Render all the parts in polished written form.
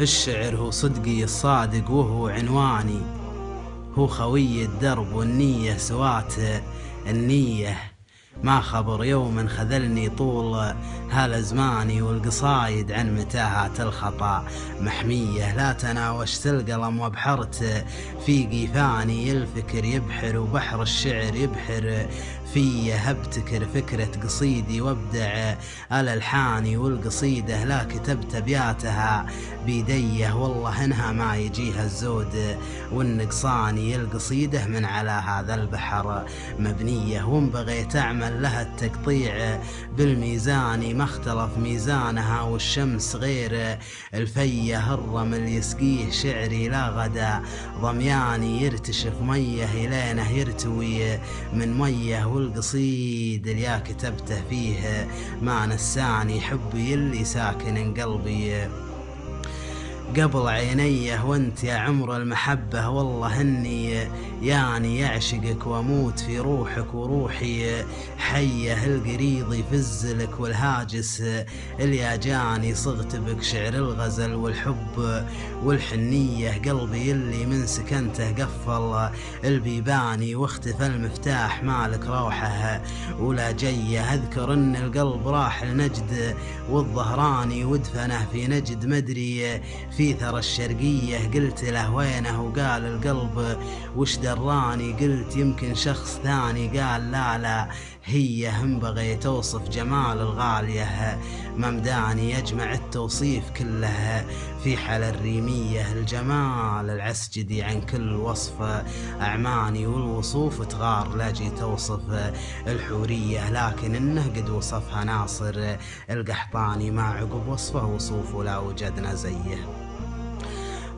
الشعر هو صدقي الصادق وهو عنواني، هو خوي الدرب والنية سوات النية. ما خبر يوم خذلني طول هالزماني، والقصايد عن متاهات الخطا محمية. لا تناوشت القلم وبحرت في قيفاني، الفكر يبحر وبحر الشعر يبحر فيه. هبتكر فكرة قصيدي وابدع الألحاني، والقصيدة لا كتبت أبياتها بيديه. والله إنها ما يجيها الزود والنقصاني، القصيدة من على هذا البحر مبنية. وإن بغيت أعمل لها التقطيع بالميزاني، ما اختلف ميزانها والشمس غير الفيه. الرمل يسقيه شعري لا غدا ضمياني، يرتشف ميه إلينه يرتوي من ميه. والقصيد اللي كتبته فيه ما نساني، حبي اللي ساكن قلبي قبل عينيه. وانت يا عمر المحبة والله اني يعني يعشقك واموت في روحك، وروحي حيه. القريض يفزلك والهاجس اللي جاني، صغت بك شعر الغزل والحب والحنية. قلبي اللي من سكنته قفل البيباني، واختفى المفتاح مالك روحه ولا جيه. اذكر ان القلب راح لنجد والظهراني، ودفنه في نجد مدري في ثرى الشرقية. قلت له وينه وقال القلب وش دراني، قلت يمكن شخص ثاني، قال لا هي. هم بغيت اوصف جمال الغالية ممداني، يجمع التوصيف كله في حل الريمية. الجمال العسجدي عن كل وصف أعماني، والوصوف تغار لا جيت اوصف الحورية. لكن انه قد وصفها ناصر القحطاني، ما عقب وصفه وصوف ولا وجدنا زيه.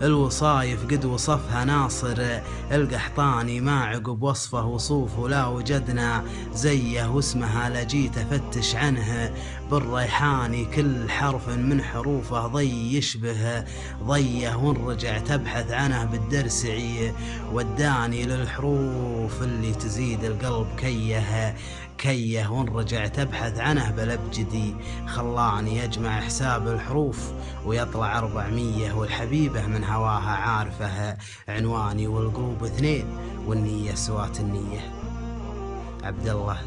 الوصايف قد وصفها ناصر القحطاني، ما عقب وصفه وصوف ولا وجدنا زيه. واسمها لجيت افتش عنه بالريحاني، كل حرف من حروفه ضي يشبه ضيه. وان رجعت ابحث عنه بالدرسعي وداني، للحروف اللي تزيد القلب كيه. وان رجعت ابحث عنه بالابجدي خلاني، يجمع حساب الحروف ويطلع 400. والحبيبة من هواها عارفه عنواني، والقلوب 2 والنية سوات النية. عبد الله